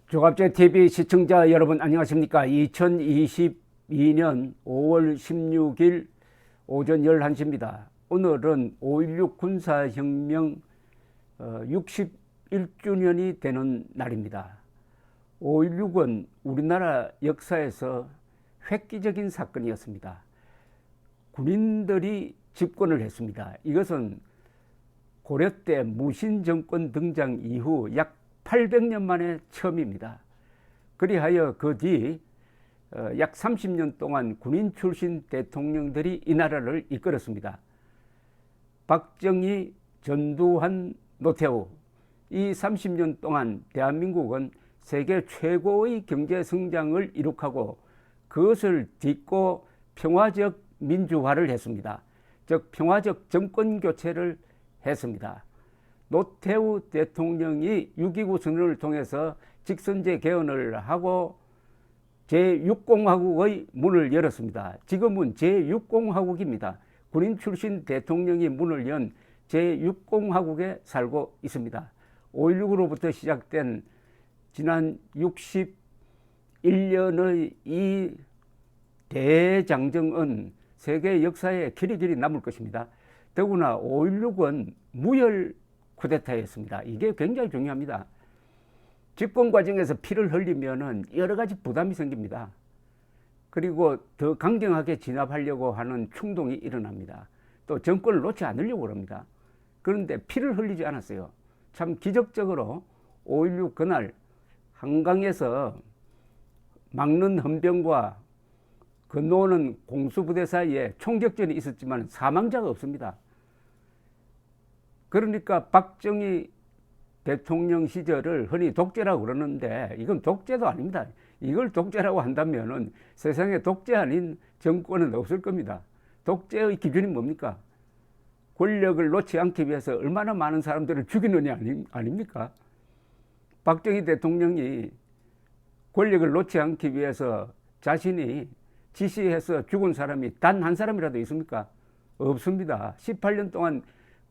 조갑제TV 시청자 여러분 안녕하십니까. 2022년 5월 16일 오전 11시입니다. 오늘은 5.16 군사혁명 61주년이 되는 날입니다. 5.16은 우리나라 역사에서 획기적인 사건이었습니다. 군인들이 집권을 했습니다. 이것은 고려 때 무신정권 등장 이후 약 800년 만에 처음입니다. 그리하여 그 뒤 약 30년 동안 군인 출신 대통령들이 이 나라를 이끌었습니다. 박정희, 전두환, 노태우, 이 30년 동안 대한민국은 세계 최고의 경제 성장을 이룩하고 그것을 딛고 평화적 민주화를 했습니다. 즉 평화적 정권 교체를 했습니다. 노태우 대통령이 6.29 선언을 통해서 직선제 개헌을 하고 제6공화국의 문을 열었습니다. 지금은 제6공화국입니다. 군인 출신 대통령이 문을 연 제6공화국에 살고 있습니다. 5.16으로부터 시작된 지난 61년의 이 대장정은 세계 역사에 길이길이 남을 것입니다. 더구나 5.16은 무혈 쿠데타였습니다. 이게 굉장히 중요합니다. 집권 과정에서 피를 흘리면 여러 가지 부담이 생깁니다. 그리고 더 강경하게 진압하려고 하는 충동이 일어납니다. 또 정권을 놓지 않으려고 합니다. 그런데 피를 흘리지 않았어요. 참 기적적으로 5.16 그날 한강에서 막는 헌병과 건너오는 공수부대 사이에 총격전이 있었지만 사망자가 없습니다. 그러니까 박정희 대통령 시절을 흔히 독재라고 그러는데 이건 독재도 아닙니다. 이걸 독재라고 한다면 세상에 독재 아닌 정권은 없을 겁니다. 독재의 기준이 뭡니까? 권력을 놓지 않기 위해서 얼마나 많은 사람들을 죽이느냐 아닙니까? 박정희 대통령이 권력을 놓지 않기 위해서 자신이 지시해서 죽은 사람이 단 한 사람이라도 있습니까? 없습니다. 18년 동안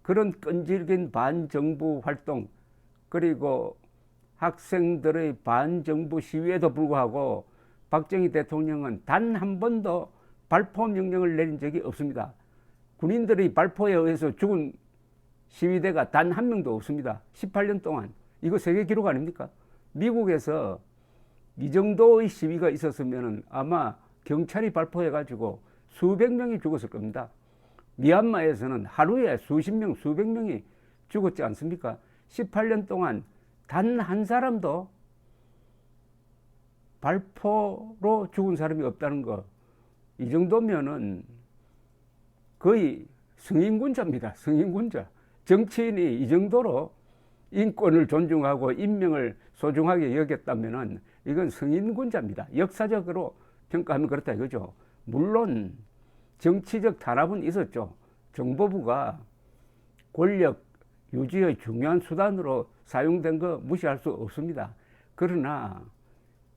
그런 끈질긴 반정부 활동 그리고 학생들의 반정부 시위에도 불구하고 박정희 대통령은 단 한 번도 발포 명령을 내린 적이 없습니다. 군인들의 발포에 의해서 죽은 시위대가 단 한 명도 없습니다. 18년 동안. 이거 세계 기록 아닙니까? 미국에서 이 정도의 시위가 있었으면 아마 경찰이 발포해가지고 수백 명이 죽었을 겁니다. 미얀마에서는 하루에 수십 명, 수백 명이 죽었지 않습니까? 18년 동안 단 한 사람도 발포로 죽은 사람이 없다는 거. 이 정도면은 거의 성인군자입니다. 성인군자. 정치인이 이 정도로 인권을 존중하고 인명을 소중하게 여겼다면은 이건 성인군자입니다. 역사적으로 평가하면 그렇다 이거죠. 물론 정치적 탄압은 있었죠. 정보부가 권력 유지의 중요한 수단으로 사용된 거 무시할 수 없습니다. 그러나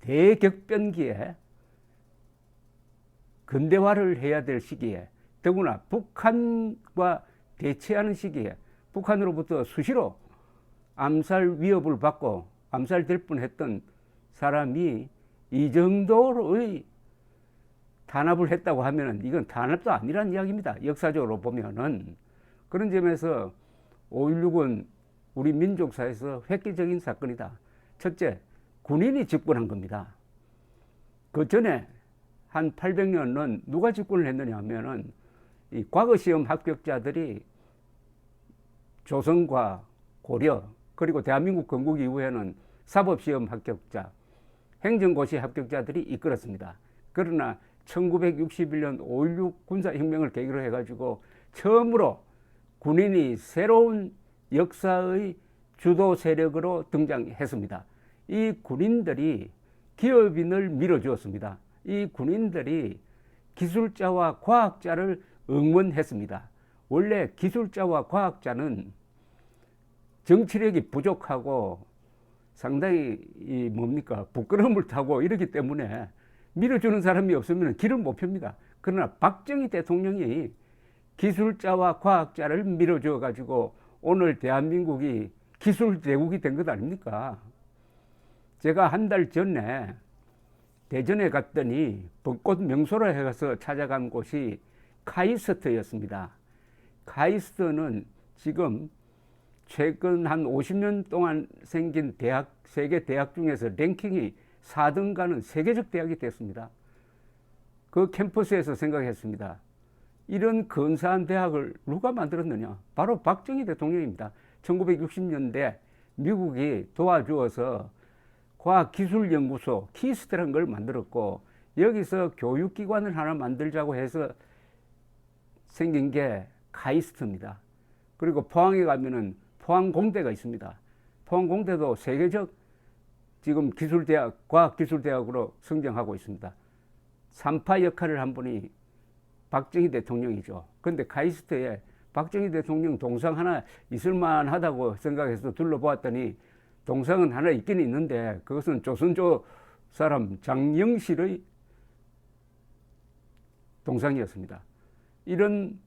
대격변기에 근대화를 해야 될 시기에 더구나 북한과 대치하는 시기에 북한으로부터 수시로 암살 위협을 받고 암살될 뻔했던 사람이 이 정도의 탄압을 했다고 하면은 이건 탄압도 아니란 이야기입니다. 역사적으로 보면은. 그런 점에서 5.16은 우리 민족사에서 획기적인 사건이다. 첫째, 군인이 집권한 겁니다. 그 전에 한 800년은 누가 집권을 했느냐 하면은 이 과거 시험 합격자들이 조선과 고려 그리고 대한민국 건국 이후에는 사법시험 합격자, 행정고시 합격자들이 이끌었습니다. 그러나 1961년 5.16 군사혁명을 계기로 해가지고 처음으로 군인이 새로운 역사의 주도 세력으로 등장했습니다. 이 군인들이 기업인을 밀어주었습니다. 이 군인들이 기술자와 과학자를 응원했습니다. 원래 기술자와 과학자는 정치력이 부족하고 상당히 부끄러움을 타고 이러기 때문에 밀어주는 사람이 없으면 길을 못 펴니다. 그러나 박정희 대통령이 기술자와 과학자를 밀어줘 가지고 오늘 대한민국이 기술 대국이 된 것 아닙니까? 제가 한 달 전에 대전에 갔더니 벚꽃 명소로 해서 찾아간 곳이 카이스트였습니다. 카이스트는 지금 최근 한 50년 동안 생긴 대학, 세계 대학 중에서 랭킹이 4등 가는 세계적 대학이 됐습니다. 그 캠퍼스에서 생각했습니다. 이런 근사한 대학을 누가 만들었느냐? 바로 박정희 대통령입니다. 1960년대 미국이 도와주어서 과학기술연구소 키스트라는 걸 만들었고, 여기서 교육기관을 하나 만들자고 해서 생긴 게 카이스트입니다. 그리고 포항에 가면은 포항공대가 있습니다. 포항공대도 세계적 지금 기술대학, 과학기술대학으로 성장하고 있습니다. 3파 역할을 한 분이 박정희 대통령이죠. 그런데 카이스트에 박정희 대통령 동상 하나 있을만하다고 생각해서 둘러보았더니 동상은 하나 있긴 있는데 그것은 조선조 사람 장영실의 동상이었습니다. 이런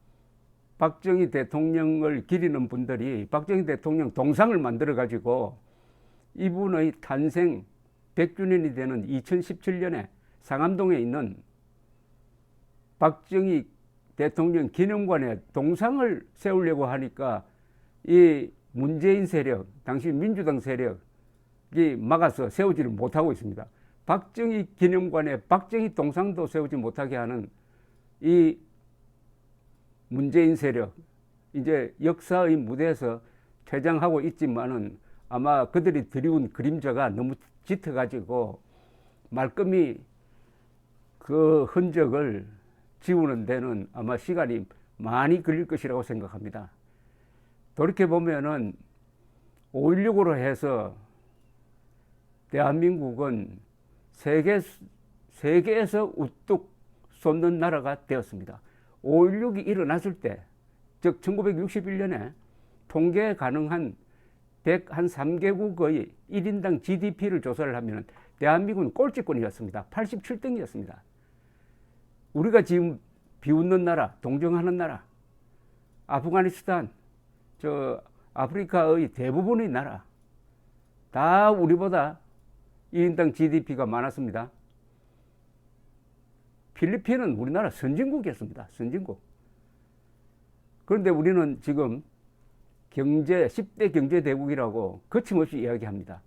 박정희 대통령을 기리는 분들이 박정희 대통령 동상을 만들어 가지고 이분의 탄생 100주년이 되는 2017년에 상암동에 있는 박정희 대통령 기념관에 동상을 세우려고 하니까 이 문재인 세력, 당시 민주당 세력이 막아서 세우지를 못하고 있습니다. 박정희 기념관에 박정희 동상도 세우지 못하게 하는 이 문재인 세력, 이제 역사의 무대에서 퇴장하고 있지만은 아마 그들이 드리운 그림자가 너무 짙어가지고 말끔히 그 흔적을 지우는 데는 아마 시간이 많이 걸릴 것이라고 생각합니다. 돌이켜보면은 5.16으로 해서 대한민국은 세계에서 우뚝 솟는 나라가 되었습니다. 5.16이 일어났을 때, 즉 1961년에 통계 가능한 103개국의 1인당 GDP를 조사를 하면 대한민국은 꼴찌권이었습니다. 87등이었습니다. 우리가 지금 비웃는 나라, 동정하는 나라, 아프가니스탄, 아프리카의 대부분의 나라 다 우리보다 1인당 GDP가 많았습니다. 필리핀은 우리나라 선진국이었습니다. 선진국. 그런데 우리는 지금 10대 경제대국이라고 거침없이 이야기합니다.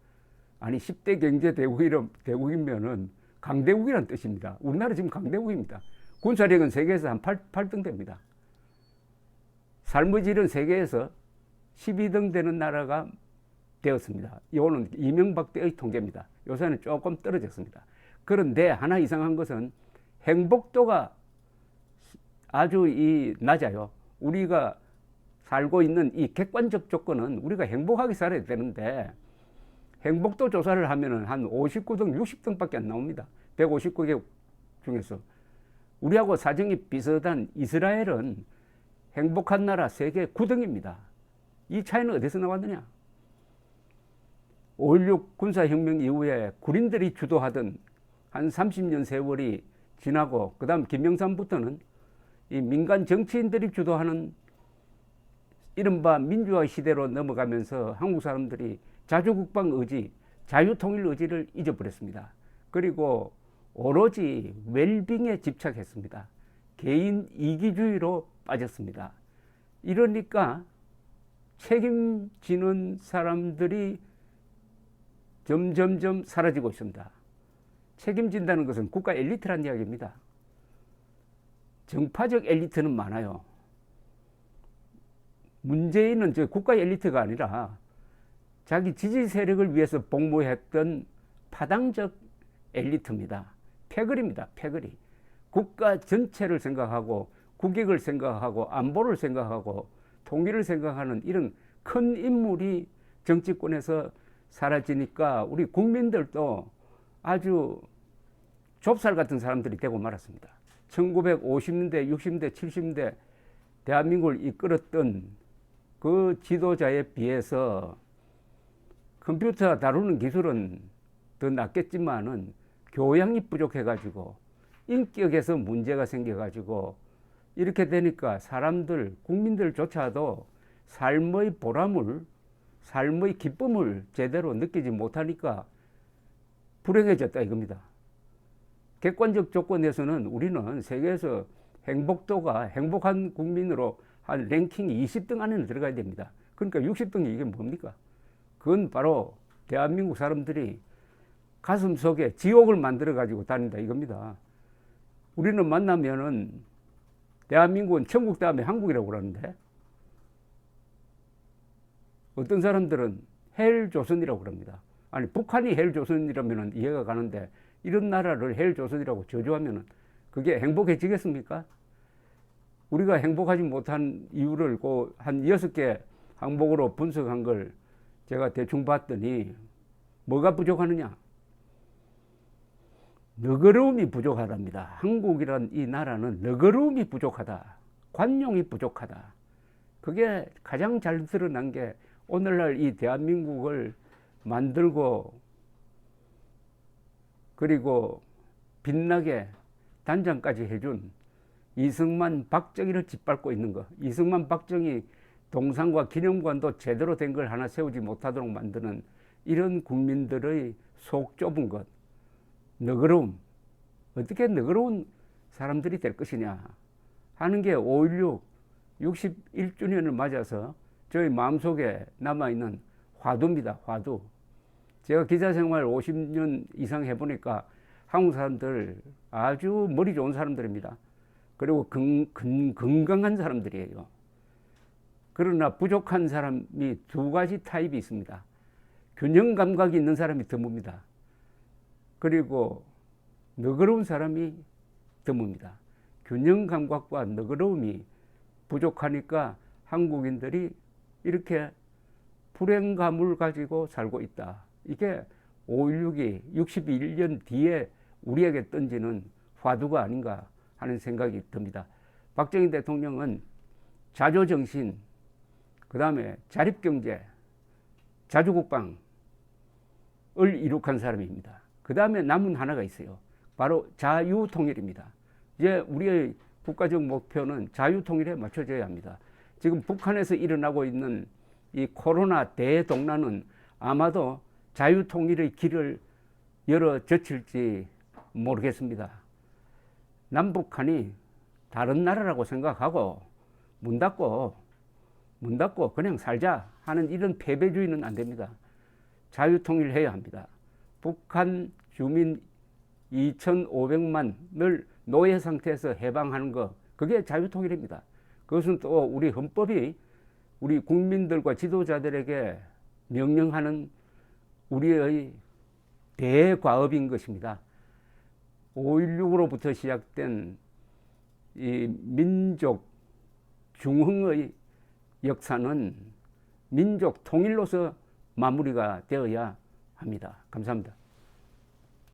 아니 10대 경제대국이면은 강대국이란 뜻입니다. 우리나라 지금 강대국입니다. 군사력은 세계에서 한 8등 됩니다. 삶의 질은 세계에서 12등 되는 나라가 되었습니다. 이거는 이명박 때의 통계입니다. 요새는 조금 떨어졌습니다. 그런데 하나 이상한 것은 행복도가 아주 낮아요. 우리가 살고 있는 이 객관적 조건은 우리가 행복하게 살아야 되는데 행복도 조사를 하면은 한 59등, 60등밖에 안 나옵니다. 159개 중에서. 우리하고 사정이 비슷한 이스라엘은 행복한 나라 세계 9등입니다. 이 차이는 어디서 나왔느냐? 5.16 군사혁명 이후에 군인들이 주도하던 한 30년 세월이 지나고 그 다음 김영삼부터는 이 민간 정치인들이 주도하는 이른바 민주화 시대로 넘어가면서 한국 사람들이 자주국방 의지, 자유통일 의지를 잊어버렸습니다. 그리고 오로지 웰빙에 집착했습니다. 개인 이기주의로 빠졌습니다. 이러니까 책임지는 사람들이 점점점 사라지고 있습니다. 책임진다는 것은 국가 엘리트란 이야기입니다. 정파적 엘리트는 많아요. 문재인은 국가 엘리트가 아니라 자기 지지 세력을 위해서 복무했던 파당적 엘리트입니다. 패거리입니다. 패거리. 국가 전체를 생각하고 국익을 생각하고 안보를 생각하고 통일을 생각하는 이런 큰 인물이 정치권에서 사라지니까 우리 국민들도 아주 좁쌀 같은 사람들이 되고 말았습니다. 1950년대, 60년대, 70년대 대한민국을 이끌었던 그 지도자에 비해서 컴퓨터 다루는 기술은 더 낫겠지만은 교양이 부족해가지고 인격에서 문제가 생겨가지고 이렇게 되니까 사람들, 국민들조차도 삶의 보람을, 삶의 기쁨을 제대로 느끼지 못하니까 불행해졌다 이겁니다. 객관적 조건에서는 우리는 세계에서 행복한 국민으로 한 랭킹 20등 안에는 들어가야 됩니다. 그러니까 60등이 이게 뭡니까? 그건 바로 대한민국 사람들이 가슴 속에 지옥을 만들어 가지고 다닌다 이겁니다. 우리는 만나면은 대한민국은 천국 다음에 한국이라고 그러는데, 어떤 사람들은 헬조선이라고 그럽니다. 아니, 북한이 헬조선이라면 이해가 가는데 이런 나라를 헬조선이라고 저주하면 그게 행복해지겠습니까? 우리가 행복하지 못한 이유를 한 6개 항목으로 분석한 걸 제가 대충 봤더니 뭐가 부족하느냐? 너그러움이 부족하답니다. 한국이란 이 나라는 너그러움이 부족하다. 관용이 부족하다. 그게 가장 잘 드러난 게 오늘날 이 대한민국을 만들고 그리고 빛나게 단장까지 해준 이승만, 박정희를 짓밟고 있는 것. 이승만, 박정희 동상과 기념관도 제대로 된 걸 하나 세우지 못하도록 만드는 이런 국민들의 속 좁은 것. 너그러움. 어떻게 너그러운 사람들이 될 것이냐 하는 게 5.16 61주년을 맞아서 저희 마음속에 남아있는 화두입니다. 화두. 제가 기자생활 50년 이상 해보니까 한국 사람들 아주 머리 좋은 사람들입니다. 그리고 건강한 사람들이에요. 그러나 부족한 사람이 두 가지 타입이 있습니다. 균형 감각이 있는 사람이 드뭅니다. 그리고 너그러운 사람이 드뭅니다. 균형 감각과 너그러움이 부족하니까 한국인들이 이렇게 불행감을 가지고 살고 있다. 이게 5.16이 61년 뒤에 우리에게 던지는 화두가 아닌가 하는 생각이 듭니다. 박정희 대통령은 자조정신, 그 다음에 자립경제, 자주국방을 이룩한 사람입니다. 그 다음에 남은 하나가 있어요. 바로 자유통일입니다. 이제 우리의 국가적 목표는 자유통일에 맞춰져야 합니다. 지금 북한에서 일어나고 있는 이 코로나 대동란은 아마도 자유통일의 길을 열어 젖힐지 모르겠습니다. 남북한이 다른 나라라고 생각하고 문 닫고 그냥 살자 하는 이런 패배주의는 안 됩니다. 자유통일해야 합니다. 북한 주민 2,500만을 노예 상태에서 해방하는 것, 그게 자유통일입니다. 그것은 또 우리 헌법이 우리 국민들과 지도자들에게 명령하는 우리의 대과업인 것입니다. 5.16으로부터 시작된 이 민족 중흥의 역사는 민족 통일로서 마무리가 되어야 합니다. 감사합니다.